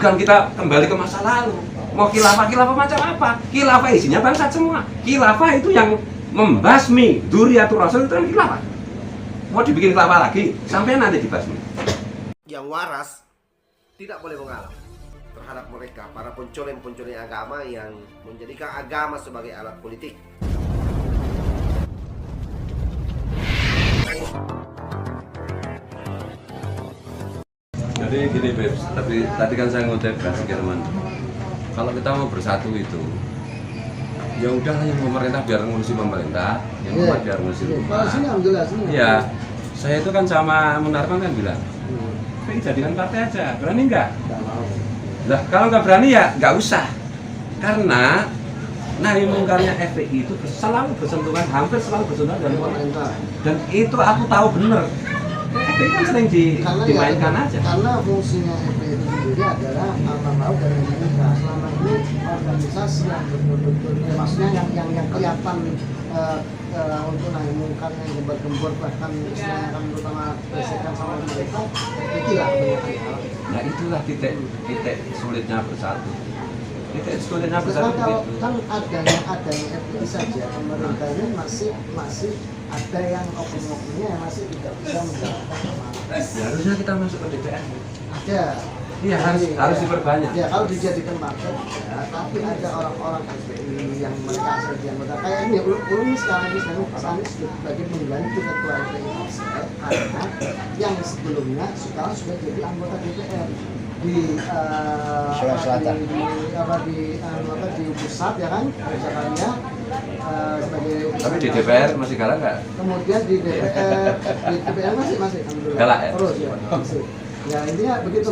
bukan kita kembali ke masa lalu. Mau khilafah macam apa? Khilafah isinya bangsat semua. Khilafah itu yang membasmi Dzurriyyatur Rasul, itu kan khilafah. Mau dibikin khilafah lagi, sampai nanti dibasmi. Yang waras tidak boleh mengalah terhadap mereka, para pencoleng-pencoleng agama yang menjadikan agama sebagai alat politik. Jadi gini Bebs, tapi tadi kan saya ngutip Bang Kirman, kalau kita mau bersatu itu, ya udahlah yang pemerintah biar ngurusi pemerintah, yang umat biar ngurusi umat. Iya, saya itu kan sama Munarman kan bilang, tapi jadikan partai aja, berani nggak? Lah kalau nggak berani ya nggak usah, karena nahi mungkarnya FPI itu selalu bersentuhan, hampir selalu bersentuhan dengan pemerintah, dan itu aku tahu bener. FPI kan sering dimainkan aja. Karena fungsinya FPI itu sendiri adalah mau dari pemerintah. Selama ini organisasi yang betul-betul, maksudnya yang kelihatan untuk nahi mungkar yang gembar-gembor, bahkan istilahnya kan terutama gesekan sama mereka, itulah kebanyakan. Nah itulah titik sulitnya bersatu. Titik sulitnya bersatu kalau itu. kan adanya FPI saja, pemerintah ini masih ada yang oknum-oknumnya yang masih tidak bisa menjalankan amanah. Ya, harusnya kita masuk ke DPR. Ada. Iya, harus diperbanyak. Ya kalau dijadikan partai, ya, tapi ada orang-orang FPI yang mereka asal di anggota kayak ini, ulun sekarang ini sekarang sebagai pengganti ketua FPI karena yang sebelumnya sekarang sudah jadi anggota DPR di di pusat ya kan, Jakarta sebagai. Tapi di DPR masih galak nggak? Kemudian di DPR masih alhamdulillah. Galak ya? Terus ya. Masih. Ya intinya begitu.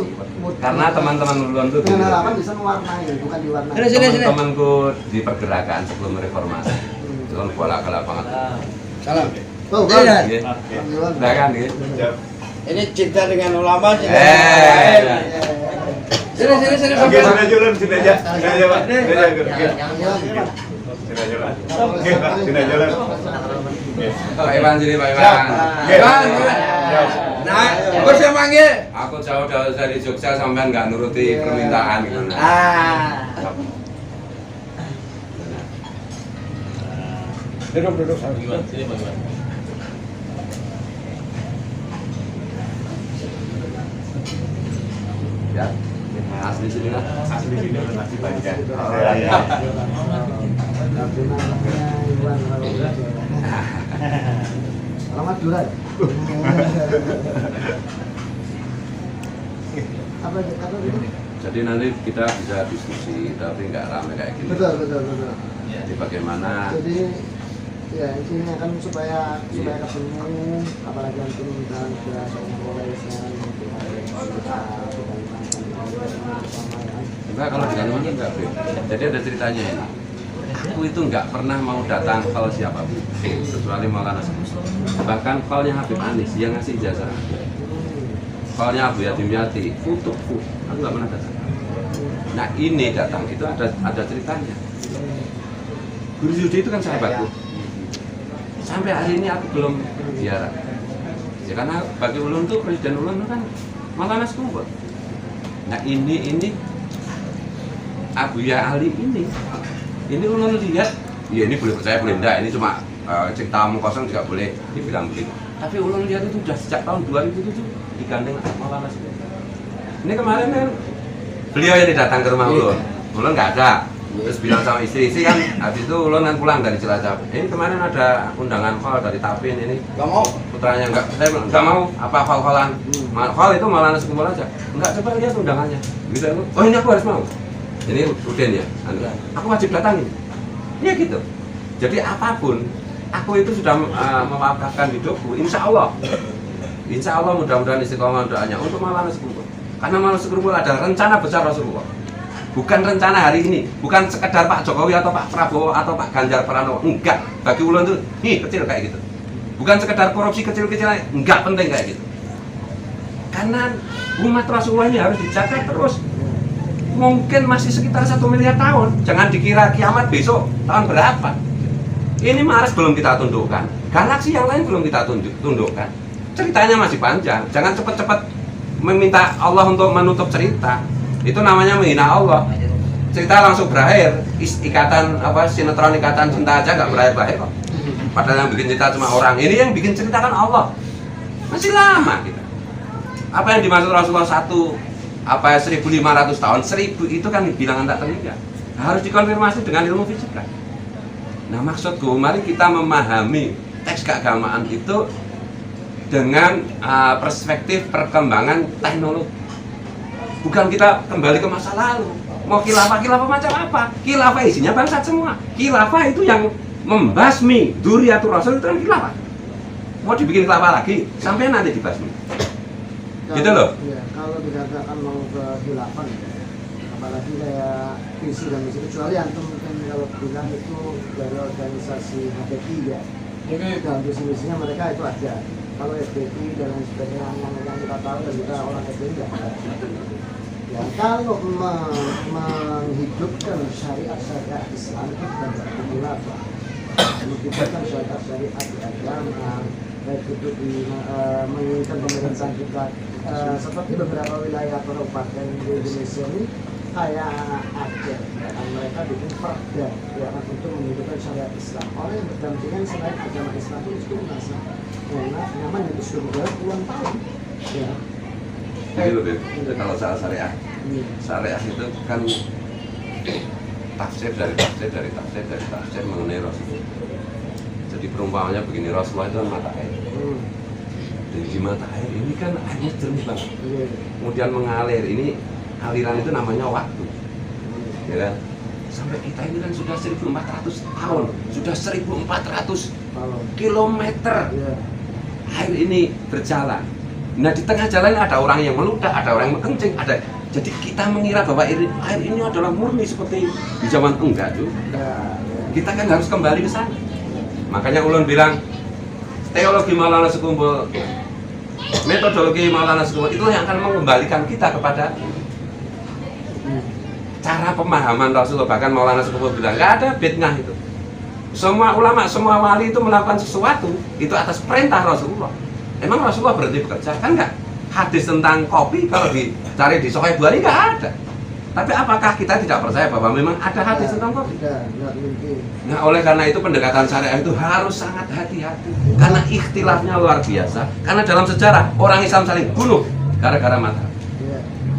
Karena teman-teman duluan tuh dengan harapan bisa mewarnai, bukan diwarnai. Teman-temanku di pergerakan sebelum reformasi itu kan galak banget. Salam. Oh, Iya. alhamdulillah. Udah kan gitu. Ini cinta dengan ulama, cinta Sini. Oke, sudah jalan, sini aja. Sini aja, Pak. Sini aja. Sini aja, Pak. Oke, Pak. Sini aja, Pak. Pak Iwan sini, Pak Iwan. Nah, bos yang manggil. Aku jauh dari Jogja sampai nggak nuruti permintaan gitu. Duduk. Sini, Pak Iwan. Ya, asli sini lah. Asli sini masih banyak. Selamat Duran. Apa itu? Jadi nanti kita bisa diskusi, tapi nggak rame kayak gini. Betul. Jadi bagaimana? Jadi ya intinya kan supaya ketemu, apalagi antum dan sudah mulai sekarang Enggak, kalau di Kalimantan enggak, Beb. Jadi ada ceritanya ini. Aku itu enggak pernah mau datang call siapapun, kecuali Maulana Sepuh. Bahkan callnya Habib Anis yang ngasih ijazah. Callnya Abu Yatim Yati, aku enggak pernah datang. Nah ini datang itu ada ceritanya. Guru Yudi itu kan sahabatku. Sampai hari ini aku belum ziarah. Ya karena bagi ulun tuh Presiden ulun itu kan Maulana Sepuh. Nah ini Abuya Ali ini ulun lihat, ya ini boleh percaya boleh enggak, ini cuma cerita omong kosong juga boleh dibilang begitu. Tapi ulun lihat itu sudah sejak tahun 2007 digandeng Maulana Sepuh. Ini kemarin kan beliau yang datang ke rumah ulun nggak ada. Terus bilang sama istri kan, habis itu ulun kan pulang dari Cilacap. Ini kemarin ada undangan call dari Tapin ini. Gak mau. Putranya saya bilang nggak mau, apa call-callan. Call itu Maulana Sepuh aja. Enggak, coba lihat undangannya. Gitu, oh ini aku harus mau. Ini Uden ya, aku wajib datangin. Ya gitu. Jadi apapun, aku itu sudah mewakafkan hidupku. Insya Allah mudah-mudahan istiqomah doanya untuk Maulana Sepuh. Karena Maulana Sepuh adalah rencana besar Rasulullah. Bukan rencana hari ini, bukan sekedar Pak Jokowi atau Pak Prabowo atau Pak Ganjar Pranowo. Enggak, bagi ulun tuh, kecil kayak gitu. Bukan sekedar korupsi kecil-kecil, enggak penting kayak gitu. Karena umat Rasulullah ini harus dijaga terus. Mungkin masih sekitar 1 miliar tahun. Jangan dikira kiamat besok tahun berapa. Ini Mars belum kita tundukkan, galaksi yang lain belum kita tundukkan. Ceritanya masih panjang. Jangan cepat-cepat meminta Allah untuk menutup cerita. Itu namanya menghina Allah. Cerita langsung berakhir. Ikatan apa sinetron ikatan cinta aja nggak berakhir kok. Padahal yang bikin cerita cuma orang. Ini yang bikin cerita kan Allah. Masih lama kita. Apa yang dimaksud Rasulullah 1500 tahun, 1000 itu kan bilangan tak terhingga. Harus dikonfirmasi dengan ilmu fisika. Nah, maksudku mari kita memahami teks keagamaan itu dengan perspektif perkembangan teknologi. Bukan kita kembali ke masa lalu. Mau khilafah macam apa? Khilafah isinya bangsat semua. Khilafah itu yang membasmi Dzurriyyatur Rasul itu kan khilafah. Mau dibikin khilafah lagi, sampai nanti dibasmi. Gitu loh. Ya, kalau dikatakan mau ke khilafah, apalagi kayak visi dan misi, kecuali antum mungkin kalau bilang itu dari organisasi HPI ya. Dalam visi misinya mereka itu ada. Kalau FPI dan lain sebagainya yang kita tahu dan kita orang FPI nggak ada. Ya, kalau menghidupkan syariat Islam itu bukan berarti khilafah. Menghidupkan syariat di agama, baik itu menginginkan pemerintahan kita seperti beberapa wilayah kabupaten di Indonesia ini kayak Aceh, dan mereka bikin perda ya kan untuk menghidupkan syariat Islam. Orang yang berdampingan selain agama Islam itu merasa enak, nyaman, itu sudah puluhan tahun. Ya. Jadi loh, kalau soal syariah itu kan tafsir mengenai Rasul. Jadi perumpamannya begini, Rasulullah itu kan mata air. Jadi di mata air ini kan airnya jernih banget. Kemudian mengalir, ini aliran itu namanya waktu. Ya kan? Sampai kita ini kan sudah 1400 tahun, sudah 1400 kilometer air ini berjalan. Nah, di tengah jalan ada orang yang meludah, ada orang yang kencing, ada. Jadi kita mengira bahwa air ini adalah murni seperti di zaman enggak tuh. Kita kan harus kembali ke sana. Makanya ulun bilang teologi Maulana Sekumbul, metodologi Maulana Sekumbul itu yang akan mengembalikan kita kepada cara pemahaman Rasulullah. Bahkan Maulana Sekumbul bilang nggak ada bid'ah itu. Semua ulama, semua wali itu melakukan sesuatu itu atas perintah Rasulullah. Emang Rasulullah berhenti bekerja? Kan enggak. Hadis tentang kopi kalau dicari di Sahih Bukhari enggak ada. Tapi apakah kita tidak percaya bahwa memang ada hadis tentang kopi? Enggak mungkin. Nah, oleh karena itu pendekatan syariah itu harus sangat hati-hati. Karena ikhtilafnya luar biasa. Karena dalam sejarah orang Islam saling bunuh gara-gara mazhab.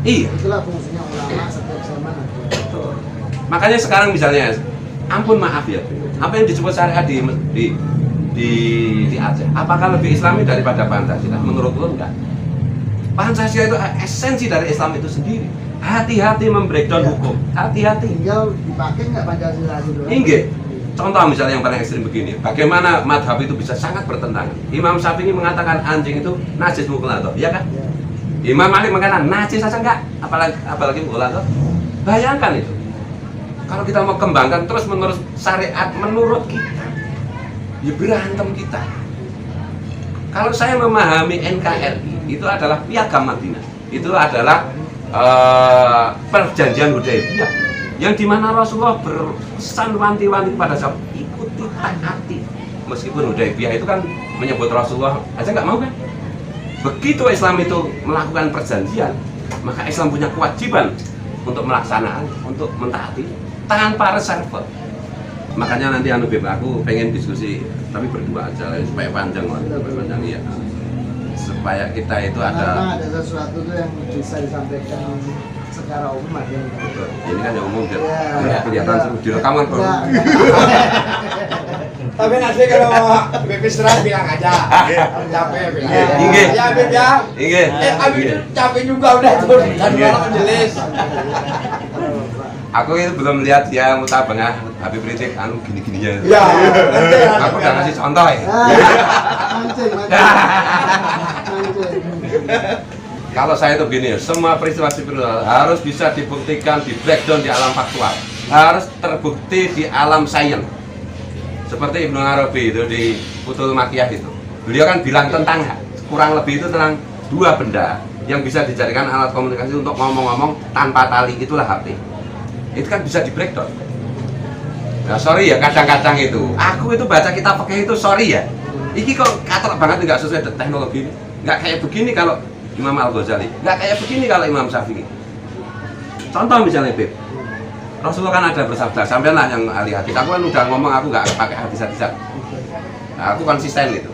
Iya. Itulah fungsinya ulama setiap zaman ada. Makanya sekarang misalnya, ampun maaf ya, apa yang disebut syariah di Aceh, apakah lebih Islami daripada Pancasila? Menurut lo enggak. Pancasila itu esensi dari Islam itu sendiri. Hati-hati membreakdown hukum. Hati-hati. Tinggal dipakai nggak Pancasila itu? Inggih. Contoh misalnya yang paling ekstrim begini, bagaimana madhab itu bisa sangat bertentangan. Imam Syafi'i mengatakan anjing itu najis mukhladah, ya kan? Ya. Imam Malik mengatakan najis saja enggak, apalagi mukhladah. Bayangkan itu. Kalau kita mau kembangkan terus menerus syariat menurut kita, ya berantem kita. Kalau saya memahami NKRI itu adalah Piagam Madinah, itu adalah perjanjian Hudaybiyah yang dimana Rasulullah berpesan wanti-wanti kepada sahabat ikuti taati. Meskipun Hudaybiyah itu kan menyebut Rasulullah aja nggak mau kan. Begitu Islam itu melakukan perjanjian, maka Islam punya kewajiban untuk melaksanakan, untuk mentaati tanpa reserve. Makanya nanti aku pengen diskusi tapi berdua aja supaya panjang lah, supaya panjang ya. Supaya kita itu ada sesuatu tuh yang bisa disampaikan secara umum aja. Ini kan yang umum biar kelihatan seru di rekaman bro. Tapi nanti kalau Habib istirahat bilang aja. Capek bilang. Inggih. Ya Habib ya. Inggih. Habib itu capek juga udah tuh. Tadi malam menjelis. Aku itu belum lihat dia mutabangah Habib Rizik gini-gininya. Ya. Aku udah ngasih contoh ya. Mancing. Kalau saya itu begini, semua peristiwa spiritual harus bisa dibuktikan di breakdown di alam faktual, harus terbukti di alam sains. Seperti Ibnu Arabi itu di Futhul Makkiyah itu, beliau kan bilang tentang kurang lebih itu tentang dua benda yang bisa dijadikan alat komunikasi untuk ngomong-ngomong tanpa tali, itulah HP. Itu kan bisa di breakdown. Nah sorry ya kadang-kadang itu, aku itu baca kitab fikih itu sorry ya, ini kok katrok banget nggak sesuai dengan teknologi ini. Nggak kayak begini kalau Imam Al-Ghazali, nggak kayak begini kalau Imam Syafi'i. Contoh misalnya Beb, Rasulullah kan ada bersabda, sampean lah yang ahli hadis. Aku kan udah ngomong, aku nggak pakai hadis-hadisan. Nah, aku konsisten itu.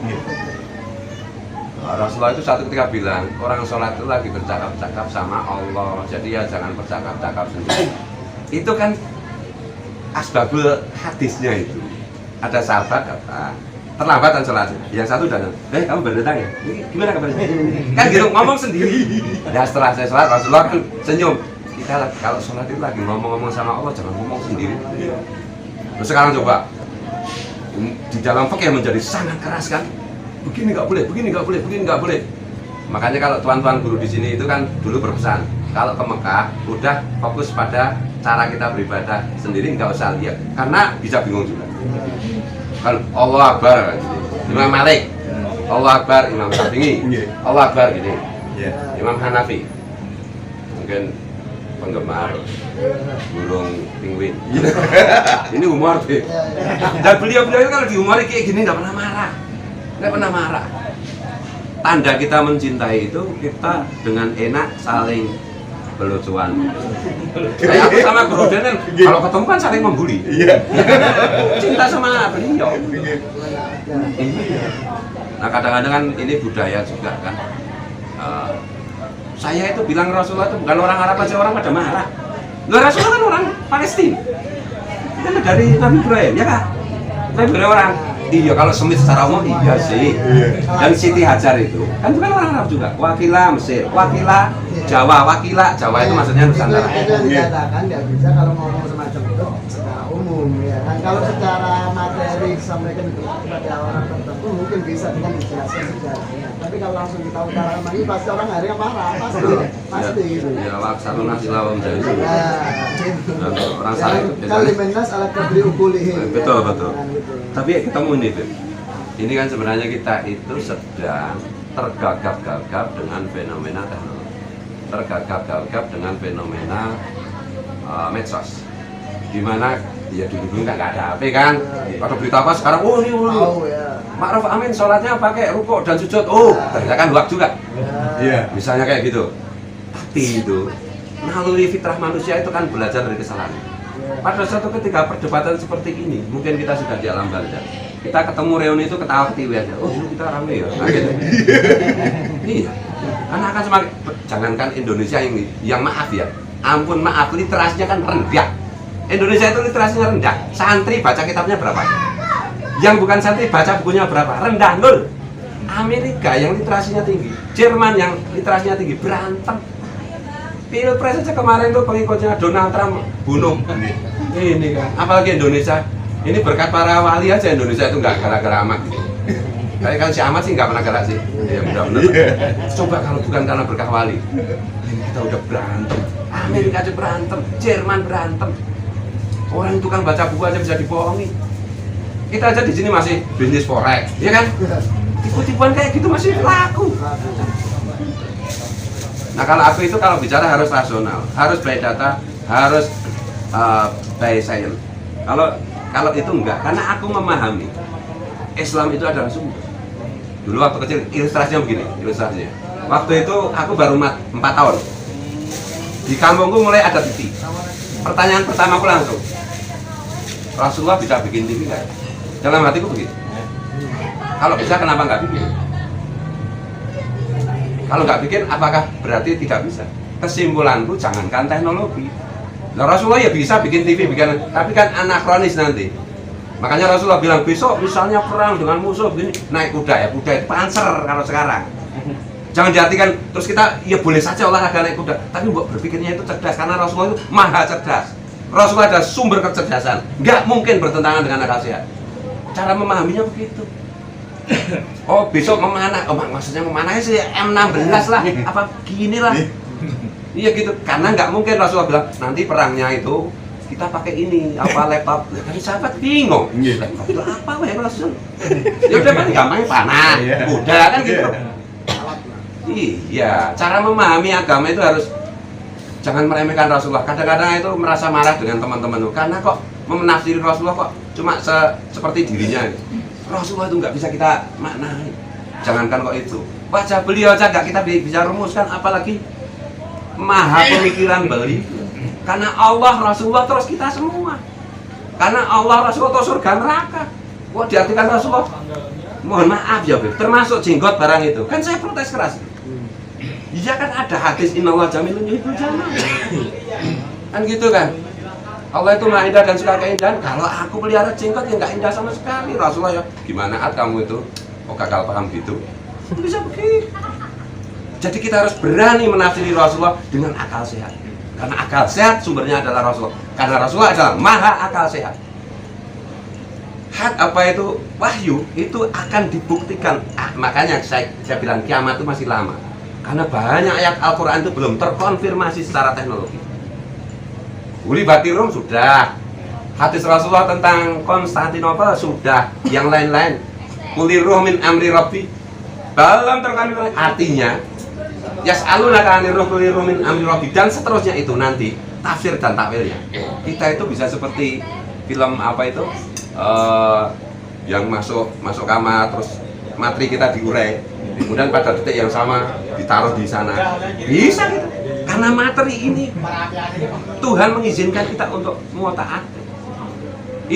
Rasulullah itu satu ketika bilang, orang sholat itu lagi bercakap-cakap sama Allah, jadi ya jangan bercakap-cakap sendiri. Itu kan asbabul hadisnya itu. Ada sahabat kata, terlambat kan sholat. Yang satu datang, kamu baru datang ya? Gimana kabarnya? Kan gitu ngomong sendiri. Ya setelah saya sholat, Rasulullah kan senyum. Kita kalau sholat itu lagi ngomong-ngomong sama Allah, jangan ngomong sendiri. Terus sekarang coba, di dalam fikih menjadi sangat keras kan? Begini nggak boleh, begini nggak boleh, begini nggak boleh. Makanya kalau tuan-tuan guru di sini itu kan dulu berpesan, kalau ke Mekah udah fokus pada cara kita beribadah sendiri, nggak usah lihat, karena bisa bingung juga. Kan Allah Akbar, Imam Malik, Allah Akbar, Imam Syafi'i, Allah Akbar gini, Imam Hanafi, mungkin penggemar burung penguin. Ini humor deh. Dan beliau-beliau itu kalau dihumori kayak gini nggak pernah marah, nggak pernah marah. Tanda kita mencintai itu kita dengan enak saling belucuan. Kayak aku sama Guru Denen, kalau ketemu kan saling membuli. Cinta sama beliau. Nah kadang-kadang kan ini budaya juga kan. Saya itu bilang Rasulullah itu bukan orang Arab aja, orang pada marah. Rasulullah kan orang Palestina. Kan dari Nabi Ibrahim, ya Kak? Nabi Ibrahim orang. Iya, kalau semit secara umum iya sih. Dan Siti Hajar itu kan bukan orang Arab juga. Wakila Mesir, wakila Jawa, wakila Jawa itu maksudnya Nusantara. Itu yang dikatakan nggak bisa kalau ngomong semacam itu secara umum ya kan. Kalau secara materi disampaikan itu kepada orang tertentu mungkin bisa dengan dijelaskan sejarahnya. Tapi kalau langsung kita utarakan lagi pasti orang akhirnya marah, pasti gitu. Ya, laksana nasilawam jadi. Orang salah itu kalimenas ala kadri ukulihim. Betul. Tapi ketemu nih, Beb. Ini kan sebenarnya kita itu sedang tergagap-gagap dengan fenomena teknologi, tergagap-gagap dengan fenomena medsos. Dimana ya dulu nggak ada HP kan, ada berita apa sekarang, oh ini Ma'ruf Amin sholatnya pakai rukuk dan sujud, ternyata kan hoax juga. Misalnya kayak gitu. Tapi itu naluri fitrah manusia itu kan belajar dari kesalahan. Pada suatu ketika perdebatan seperti ini, mungkin kita sudah di alam barzah. Kita ketemu reuni itu ketawa ketiwi aja. Oh, dulu kita rame ya. Nah, gitu. Iya. Karena akan semakin, jangankan Indonesia yang maaf ya. Ampun maaf, literasinya kan rendah. Indonesia itu literasinya rendah. Santri baca kitabnya berapa? Yang bukan santri baca bukunya berapa? Rendah, nol. Amerika yang literasinya tinggi, Jerman yang literasinya tinggi, berantem. Pilpres aja kemarin tuh pengikutnya Donald Trump bunuh. Ini kan, apalagi Indonesia. Ini berkat para wali aja Indonesia itu nggak gara-gara amat. Kayak kan si Ahmad sih nggak pernah gerak sih. Ya benar-benar. Coba kalau bukan karena berkah wali, ini kita udah berantem. Amerika aja berantem, Jerman berantem. Orang tukang baca buku aja bisa dibohongi. Kita aja di sini masih bisnis forex, ya kan? Tipu-tipuan kayak gitu masih laku. Nah kalau aku itu kalau bicara harus rasional, harus by data, harus by science. Kalau itu enggak, karena aku memahami Islam itu adalah sumber. Dulu waktu kecil ilustrasinya begini, ilustrasinya. Waktu itu aku baru 4 tahun. Di kampungku mulai ada TV. Pertanyaan pertamaku langsung, Rasulullah bisa bikin TV nggak? Dalam hatiku begitu. Kalau bisa kenapa nggak bikin? Kalau nggak bikin, apakah berarti tidak bisa? Kesimpulanku, jangankan teknologi. Nah, Rasulullah ya bisa bikin TV, tapi kan anakronis nanti. Makanya Rasulullah bilang besok misalnya perang dengan musuh begini, naik kuda ya, kuda itu panser kalau sekarang. Jangan diartikan terus kita ya boleh saja olahraga naik kuda, tapi buat berpikirnya itu cerdas karena Rasulullah itu maha cerdas. Rasulullah ada sumber kecerdasan, nggak mungkin bertentangan dengan akal sehat. Cara memahaminya begitu. Oh besok memanah, maksudnya memanahnya sih M16 lah, apa gini lah. Iya gitu, karena nggak mungkin Rasulullah bilang nanti perangnya itu kita pakai ini apa laptop. Kan sahabat bingung. Laptop itu apa weh Rasul? Ya udah kan gampangnya panah, kuda kan gitu. Iya, cara memahami agama itu harus jangan meremehkan Rasulullah. Kadang-kadang itu merasa marah dengan teman-teman itu karena kok menafsiri Rasulullah kok cuma seperti dirinya. Rasulullah itu nggak bisa kita maknai. Jangankan kok itu, wajah beliau aja nggak kita bisa rumuskan, apalagi maha pemikiran beliau. Karena Allah, Rasulullah, terus kita semua. Karena Allah, Rasulullah, atau surga neraka. Kok diartikan Rasulullah? Mohon maaf ya Beb, termasuk jenggot barang itu. Kan saya protes keras. Iya kan ada hadis innallaha jamilun yuhibbul jamal. Kan gitu kan. Allah itu maha indah dan suka keindahan. Kalau aku pelihara jenggot ya nggak indah sama sekali. Rasulullah ya, gimana kamu itu? Kok gagal paham gitu? Bisa begini. Jadi kita harus berani menafsiri Rasulullah dengan akal sehat. Karena akal sehat sumbernya adalah Rasulullah. Karena Rasulullah adalah maha akal sehat. Hak apa itu wahyu itu akan dibuktikan. Makanya saya bilang kiamat itu masih lama. Karena banyak ayat Al-Quran itu belum terkonfirmasi secara teknologi. Ulibati Rum sudah. Hadis Rasulullah tentang Konstantinopel sudah. Yang lain-lain. Kuliruh min amri rabbi. Belum terkonfirmasi. Artinya yas'alunaka 'anir ruh kuliruh min amri rabbi, dan seterusnya itu nanti tafsir dan takwilnya. Kita itu bisa seperti film apa itu? Yang masuk kamar terus materi kita diurai, kemudian pada detik yang sama ditaruh di sana, bisa gitu. Karena materi ini Tuhan mengizinkan kita untuk mau taat.